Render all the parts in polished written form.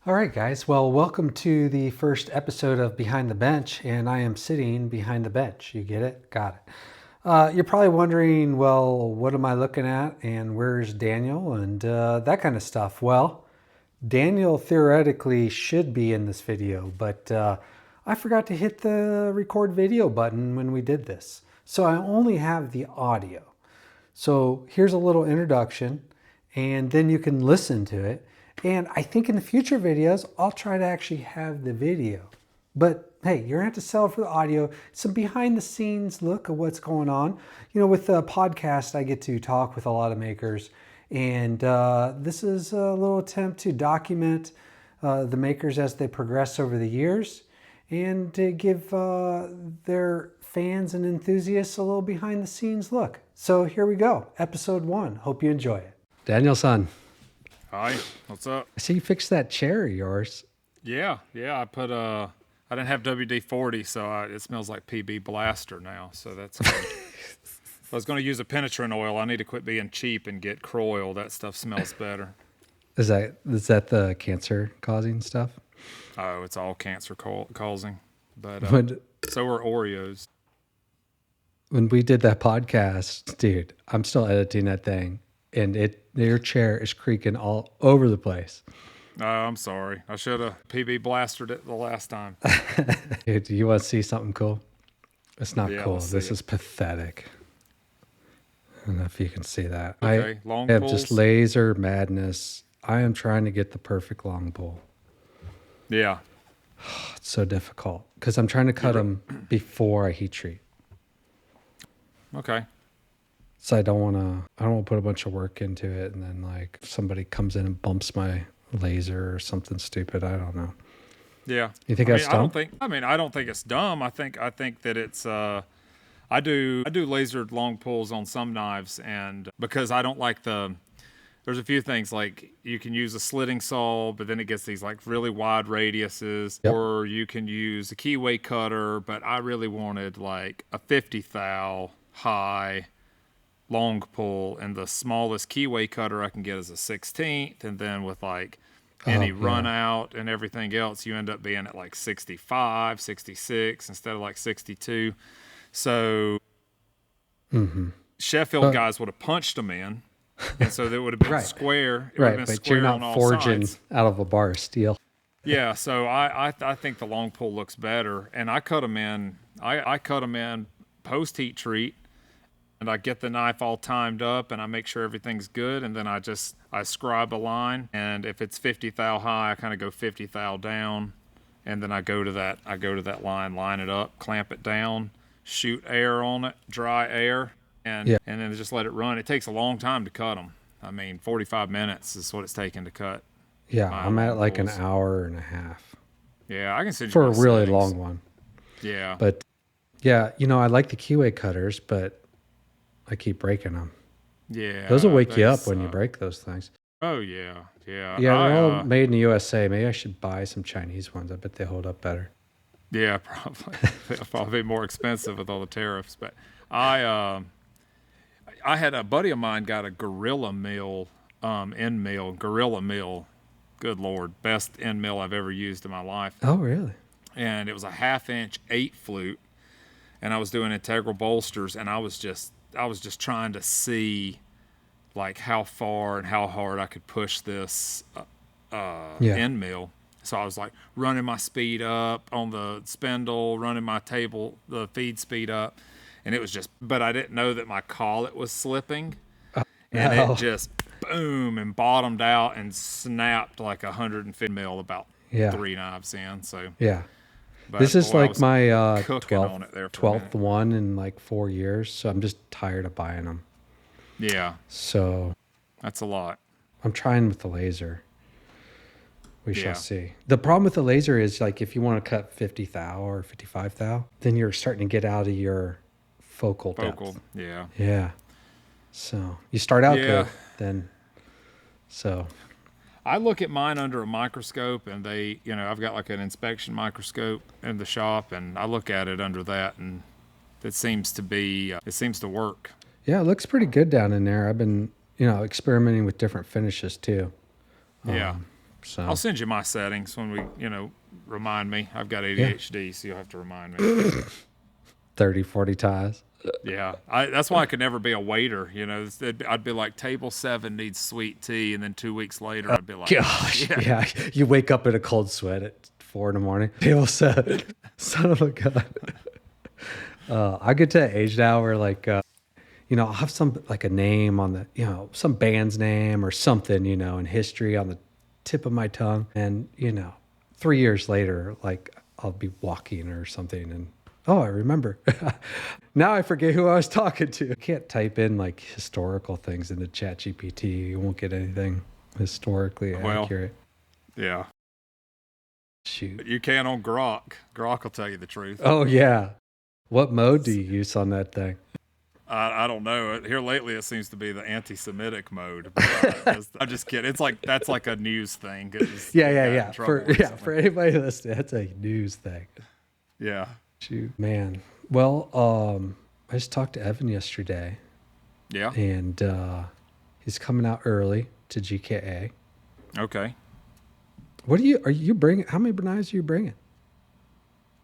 All right, guys. Well, welcome to the first episode of Behind the Bench, and I am sitting behind the bench. You get it? Got it. You're probably wondering, well, what am I looking at, and where's Daniel, and that kind of stuff. Well, Daniel theoretically should be in this video, but I forgot to hit the record video button when we did this. So I only have the audio. So here's a little introduction, and then you can listen to it. And I think in the future videos, I'll try to actually have the video. But hey, you're gonna have to sell for the audio. Some behind the scenes look of what's going on. You know, with the podcast, I get to talk with a lot of makers. And this is a little attempt to document the makers as they progress over the years and to give their fans and enthusiasts a little behind the scenes look. So here we go, episode 1. Hope you enjoy it. Daniel-san. Hi, what's up? I see you fixed that chair of yours. Yeah, I put I didn't have WD-40, so it smells like PB Blaster now, so that's good. I was going to use a penetrant oil. I need to quit being cheap and get Croil. That stuff smells better. Is that the cancer causing stuff? Oh, it's all cancer causing, but so are Oreos. When we did that podcast, dude, I'm still editing that thing, and your chair is creaking all over the place. Oh, I'm sorry. I should have PB Blastered it the last time. Dude, do you want to see something cool? It's not cool. This is pathetic. I don't know if you can see that. Okay, I have just laser madness. I am trying to get the perfect long pole. Yeah. It's so difficult because I'm trying to cut them before I heat treat. Okay. So I don't want to put a bunch of work into it and then like somebody comes in and bumps my laser or something stupid. I don't know. Yeah. You think that's dumb? I don't think it's dumb. I think that it's I do lasered long pulls on some knives, and because I don't like there's a few things like you can use a slitting saw, but then it gets these like really wide radiuses, or you can use a keyway cutter, but I really wanted like a 50 thou high long pull, and the smallest keyway cutter I can get is a 16th, and then with like any run out and everything else, you end up being at like 65, 66 instead of like 62. So Sheffield guys would have punched them in, and so there would have been square. It would have been but square you're on not all forging sides. out of a bar of steel. Yeah, so I think the long pull looks better, and I cut them in. I cut them in post heat treat, and I get the knife all timed up, and I make sure everything's good, and then I scribe a line, and if it's 50 thou high, I kind of go 50 thou down, and then I go to that line it up, clamp it down, shoot air on it, dry air, and then just let it run. It takes a long time to cut them. I mean, 45 minutes is what it's taking to cut. Yeah, I'm at like an hour and a half. Yeah, I can send you for a really settings. long one. Yeah. But yeah, I like the keyway cutters, but I keep breaking them. Yeah. Those will wake you up when you break those things. Oh, yeah. Yeah. Yeah, they're all made in the USA. Maybe I should buy some Chinese ones. I bet they hold up better. Yeah, probably. They'll probably be more expensive with all the tariffs. But I had a buddy of mine got a Gorilla Mill, end mill. Gorilla Mill. Good Lord. Best end mill I've ever used in my life. Oh, really? And it was a 1/2-inch 8 flute. And I was doing integral bolsters, and I was just trying to see like how far and how hard I could push this end mill. So I was like running my speed up on the spindle, running my table, the feed speed up, and it was just, but I didn't know that my collet was slipping, and it just boom and bottomed out and snapped like 150 mil about 3 knives in. So but this is like my 12th one in like 4 years, so I'm just tired of buying them. Yeah. So that's a lot. I'm trying with the laser. We shall see. The problem with the laser is like if you want to cut 50 thou or 55 thou, then you're starting to get out of your focal depth. Yeah. Yeah. So you start out good, then so. I look at mine under a microscope, and I've got like an inspection microscope in the shop, and I look at it under that, and it seems to work. Yeah, it looks pretty good down in there. I've been, experimenting with different finishes too. Yeah. So I'll send you my settings when we, remind me. I've got yeah, ADHD, so you'll have to remind me. 30, 40 ties. Yeah, that's why I could never be a waiter. I'd be like, table 7 needs sweet tea, and then 2 weeks later, I'd be like, Gosh, shit. yeah. You wake up in a cold sweat at 4 in the morning. Table 7. Son of a gun. I get to that age now where I'll have some like a name on the, some band's name or something, in history on the tip of my tongue. And, 3 years later, like I'll be walking or something and, oh, I remember. Now I forget who I was talking to. You can't type in like historical things into ChatGPT. You won't get anything historically Well, accurate. yeah. Shoot. You can on Grok. Grok will tell you the truth. Oh, yeah. What mode do you use on that thing? I don't know. Here lately, it seems to be the anti-Semitic mode. But, I'm just kidding. That's like a news thing. Yeah. For anybody listening, that's a news thing. Yeah. Shoot, man. Well, I just talked to Evan yesterday, Yeah. and he's coming out early to GKA. Okay. Are you bringing? How many knives are you bringing?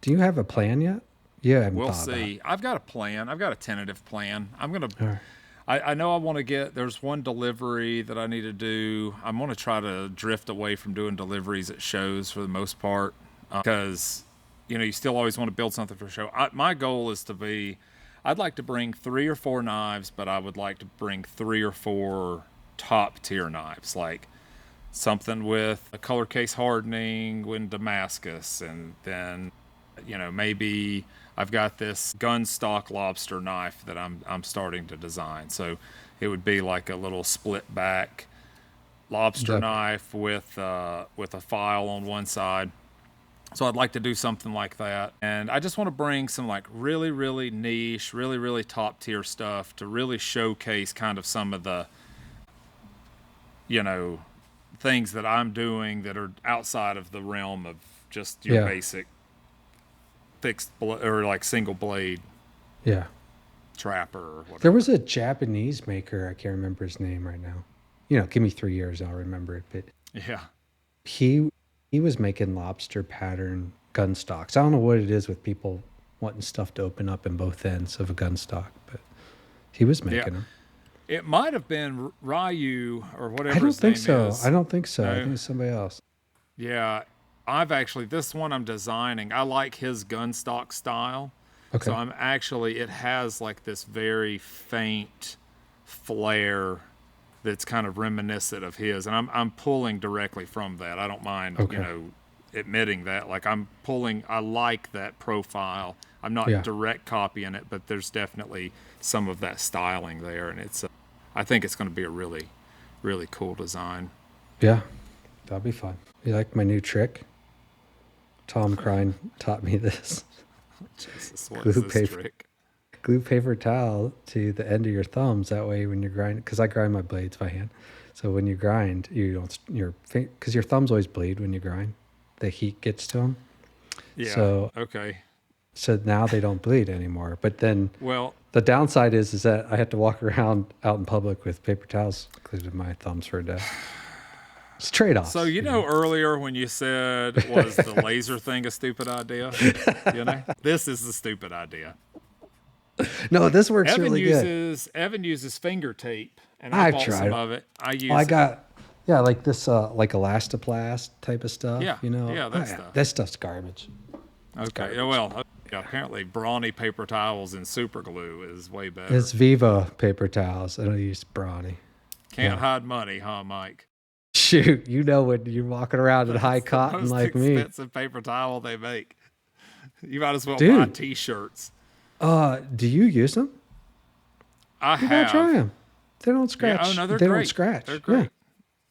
Do you have a plan yet? Yeah, We'll see. I've got a plan. I've got a tentative plan. I know I want to there's one delivery that I need to do. I'm going to try to drift away from doing deliveries at shows for the most part, because, you still always want to build something for a show. My goal is I'd like to bring 3 or 4 knives, but I would like to bring 3 or 4 top tier knives, like something with a color case hardening in Damascus, and then, maybe I've got this gun stock lobster knife that I'm starting to design. So it would be like a little split back lobster knife with a file on one side. So I'd like to do something like that. And I just want to bring some like really, really niche, really, really top tier stuff to really showcase kind of some of the, things that I'm doing that are outside of the realm of just your basic fixed or like single blade trapper or whatever. There was a Japanese maker, I can't remember his name right now. Give me 3 years, I'll remember it. But yeah, he was making lobster pattern gun stocks. I don't know what it is with people wanting stuff to open up in both ends of a gun stock, but he was making them. It might have been Ryu or whatever. I don't think his so. name is. I don't think so. No. I think it's somebody else. Yeah, this one I'm designing. I like his gun stock style. Okay. So it has like this very faint flare that's kind of reminiscent of his, and I'm pulling directly from that. I don't mind, admitting that. Like I like that profile. I'm not direct copying it, but there's definitely some of that styling there, and I think it's going to be a really, really cool design. Yeah, that'll be fun. You like my new trick? Tom Crine taught me this. Jesus, what is this trick? Glue paper towel to the end of your thumbs. That way, when you're grinding, because I grind my blades by hand, so when you grind, you don't because your thumbs always bleed when you grind. The heat gets to them. Yeah. So okay. So now they don't bleed anymore. But then, well, the downside is that I have to walk around out in public with paper towels glued to my thumbs for a day. It's trade-offs. So earlier when you said was the laser thing a stupid idea? This is the stupid idea. No, this works really good. Evan uses finger tape, and I bought some of it. I got like this like Elastoplast type of stuff. Yeah, that stuff. That stuff's garbage. Okay. Well, apparently Brawny paper towels and super glue is way better. It's Viva paper towels. I don't use Brawny. Can't hide money, huh, Mike? Shoot, when you're walking around in high cotton like me. Most expensive paper towel they make. You might as well buy T-shirts. Do you use them? I have. Gotta try them. They don't scratch. Yeah, oh no, they're they great. Don't scratch. They're great.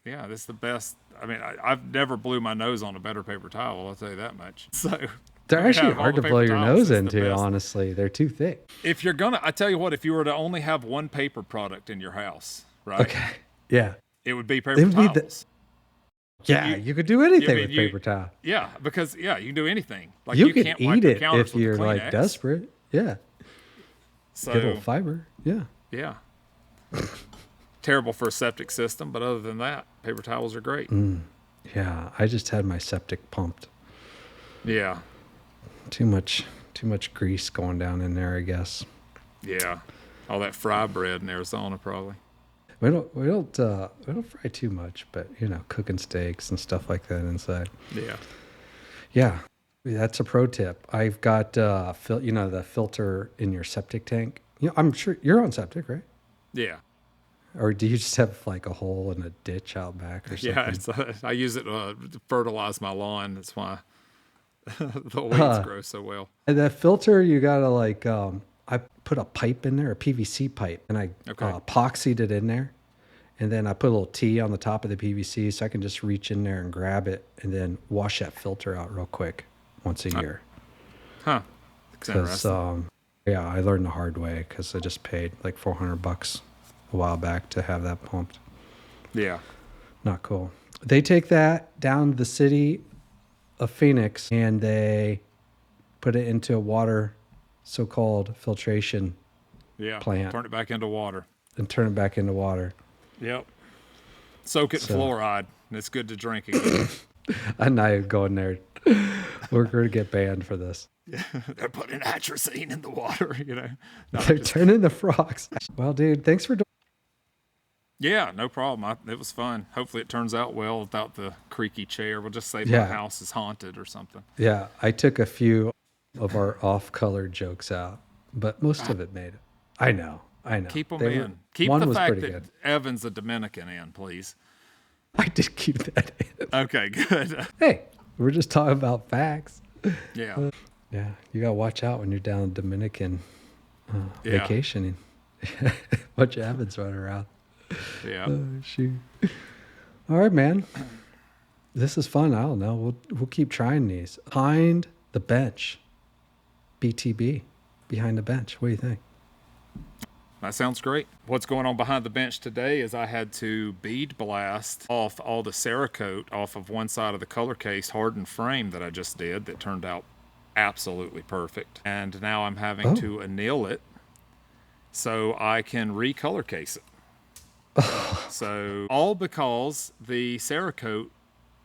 Yeah, this is the best. I mean, I've never blew my nose on a better paper towel. I'll tell you that much. So they're actually hard to blow your nose into. Honestly, they're too thick. If you're gonna, I tell you what, if you were to only have one paper product in your house, right? Okay. Yeah. It would be paper towels. You could do anything with paper towel. Yeah, because you can do anything. Like you can't eat wipe it your if you're like Kleenex. desperate. Yeah. So get a little fiber. Yeah. Yeah. Terrible for a septic system, but other than that, paper towels are great. Yeah, I just had my septic pumped. Yeah, Too much, too much grease going down in there, I guess. yeah. All that fry bread in Arizona, probably. We don't fry too much, but cooking steaks and stuff like that inside. Yeah. Yeah, that's a pro tip. I've got the filter in your septic tank. I'm sure you're on septic, right? Yeah. Or do you just have like a hole in a ditch out back or Yeah. something? I use it to fertilize my lawn. That's why the weeds Uh, grow so well. and that filter, you gotta I put a pipe in there, a PVC pipe, and I Okay. epoxied it in there. And then I put a little T on the top of the PVC so I can just reach in there and grab it and then wash that filter out real quick once a year. Huh. It's Because, interesting. yeah, I learned the hard way because I just paid like $400 a while back to have that pumped. Yeah. Not cool. They take that down to the city of Phoenix and they put it into a water, so-called filtration Yeah. plant Turn it back into water. and turn it back into water. Yep. Soak it in So fluoride, and it's good to drink again. I'm not even going there. We're going to get banned for this. They're putting atrazine in the water, No, They're turning the frogs. Well, dude, thanks for. yeah, no problem. It was fun. Hopefully it turns out well without the creaky chair. We'll just say my Yeah. house is haunted or something. Yeah, I took a few of our off-color jokes out, but most of it made it. I know. Keep them They were- in. Keep one the was fact pretty that good. Evan's a Dominican in, please. I did keep that in. Okay, good. Hey, we're just talking about facts. Yeah. Yeah, you gotta watch out when you're down in Dominican Yeah. vacationing. Bunch of Evans running around. Yeah. Shoot. All right, man. This is fun. I don't know. We'll keep trying these. Behind the bench. BTB. Behind the bench. What do you think? That sounds great. What's going on behind the bench today is I had to bead blast off all the Cerakote off of one side of the color case hardened frame that I just did that turned out absolutely perfect. And now I'm having to anneal it so I can recolor case it. So all because the Cerakote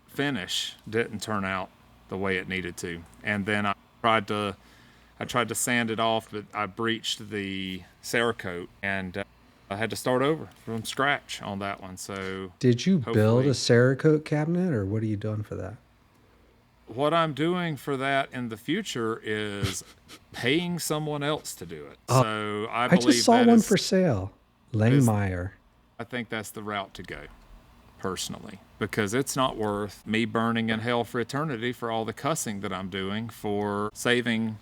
finish didn't turn out the way it needed to. And then I tried to sand it off, but I breached the Cerakote and I had to start over from scratch on that one. So Did you build hopefully- a Cerakote cabinet or what are you doing for that? what I'm doing for that in the future is paying someone else to do it. So I I believe just saw that one is- for sale. Langmeyer. I think that's the route to go, personally, because it's not worth me burning in hell for eternity for all the cussing that I'm doing for saving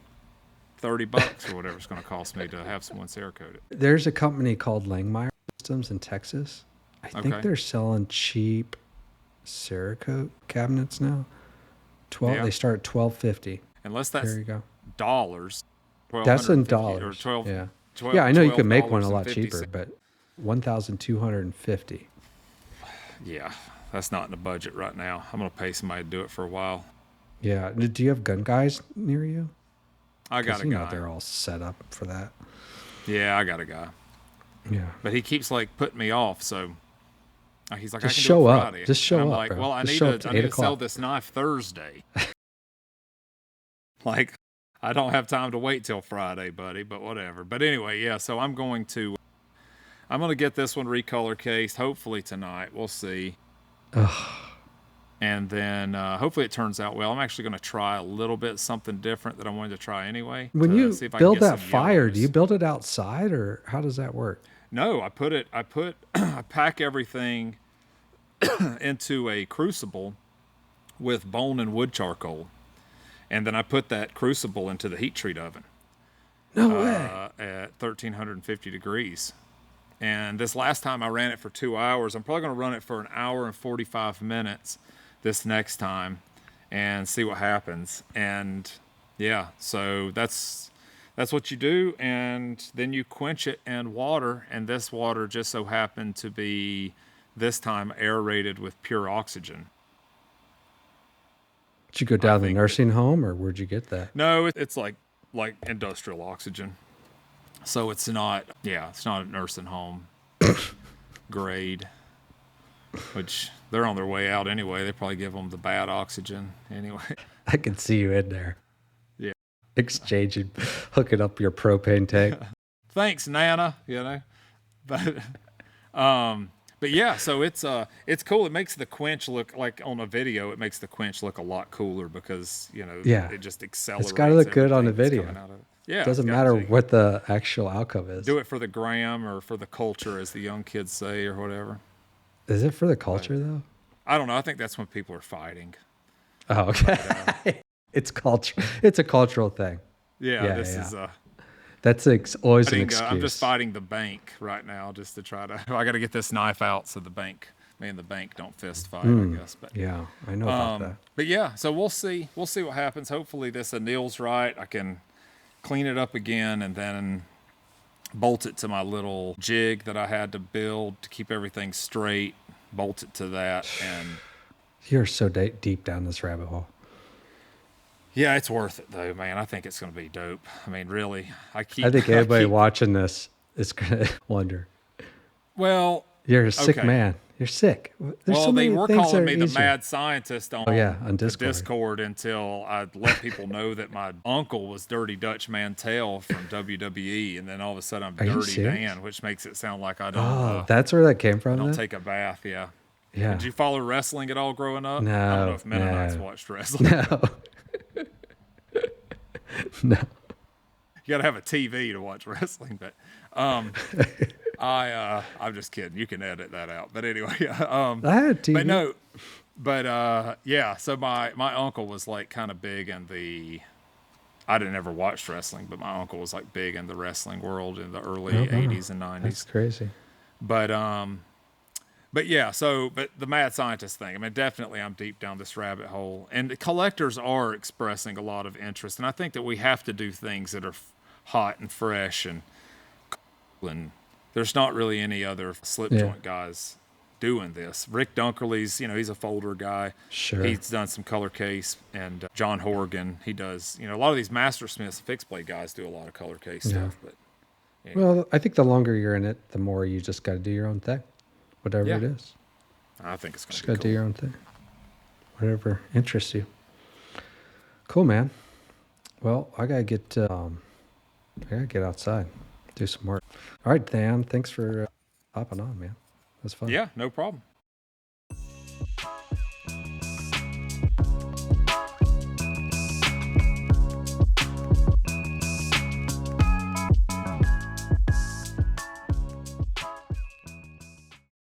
$30 or whatever it's going to cost me to have someone Cerakote it. There's a company called Langmeyer Systems in Texas. I think Okay. they're selling cheap Cerakote cabinets now. Yeah. They start at $12.50. Unless There that's you go. dollars. That's in 1250 dollars. Or 12, Yeah. 12 Yeah, I know you can make one a lot $12.50. cheaper, but 1,250. Yeah, that's not in the budget right now. I'm going to pay somebody to do it for a while. Yeah. Do you have gun guys near you? I 'Cause, got a guy. they're all set up for that. Yeah, I got a guy. Yeah. But he keeps like putting me off, so he's like, Just I can show do it up. Friday. Just show and I'm up, like, bro. well, I Just need show to up to I need 8 to sell o'clock. this knife Thursday. Like, I don't have time to wait till Friday, buddy, but whatever. But anyway, yeah, so I'm going to get this one recolor cased hopefully tonight. We'll see. And then hopefully it turns out well. I'm actually going to try a little bit something different that I wanted to try anyway. When to you see if I can build get that some fire, do you yellows. build it outside or how does that work? No, I pack everything into a crucible with bone and wood charcoal. And then I put that crucible into the heat treat oven No way. at 1350 degrees. And this last time I ran it for 2 hours. I'm probably going to run it for an hour and 45 minutes this next time and see what happens. And yeah, so that's what you do. And then you quench it in water. And this water just so happened to be this time aerated with pure oxygen. Did you go down to the think nursing home or where'd you get that? No, it's like industrial oxygen. So it's not a nursing home grade. which they're on their way out anyway. They probably give them the bad oxygen anyway. I can see you in there Yeah. exchanging, hooking up your propane tank. Thanks, Nana. But but yeah, so it's cool. It makes the quench look like on a video. It makes the quench look a lot cooler because Yeah. it just accelerates. It's got to look good on the everything that's video. coming out of it. Yeah, it's Doesn't got matter to. what the actual outcome is. Do it for the gram or for the culture, as the young kids say, or whatever. Is it for the culture though? I don't know. I think that's when people are fighting. Oh, okay. It's culture. It's a cultural thing. Yeah, Yeah, this yeah. is That's always an excuse. I'm just fighting the bank right now, just to try to. I got to get this knife out so me and the bank don't fist fight. I guess, but Yeah, I know about that. but yeah. So we'll see. We'll see what happens. Hopefully, this anneal's right. I can clean it up again and then bolt it to my little jig that I had to build to keep everything straight. Bolt it to that, and You're so deep down this rabbit hole. yeah, it's worth it though, man. I think it's going to be dope. I mean, really, I think everybody watching this is gonna wonder. Well, You're a sick okay. man. You're sick. There's Well, so they many were things that calling are me the easier. mad scientist on, on the Discord. Discord until I let people know that my uncle was Dirty Dutch Mantel from WWE, and then all of a sudden I'm Are you Dirty serious? Dan, which makes it sound like I don't. Oh, that's where that came from. don't Then? take a bath. Yeah. Yeah. Did you follow wrestling at all growing up? I don't No, know if Mennonites no. watched wrestling. No. No. You got to have a TV to watch wrestling, but I'm just kidding. You can edit that out. But anyway, I had TV. but no, but yeah. So my uncle was like kind of big in the. I didn't ever watch wrestling, but my uncle was like big in the wrestling world in the early '80s and '90s. That's crazy. But yeah, but the mad scientist thing, I mean, definitely I'm deep down this rabbit hole. And the collectors are expressing a lot of interest. And I think that we have to do things that are hot and fresh and cool. And there's not really any other slip joint guys doing this. Rick Dunkerley's, he's a folder guy. Sure. He's done some color case. And John Horgan, he does, a lot of these Master Smiths, fixed blade guys do a lot of color case stuff. But anyway. Well, I think the longer you're in it, the more you just got to do your own thing. Whatever it is. I think it's going Just to be got to cool. do your own thing. Whatever interests you. Cool, man. Well, I gotta get outside, do some work. All right, Dan. Thanks for hopping on, man. It was fun. Yeah, no problem.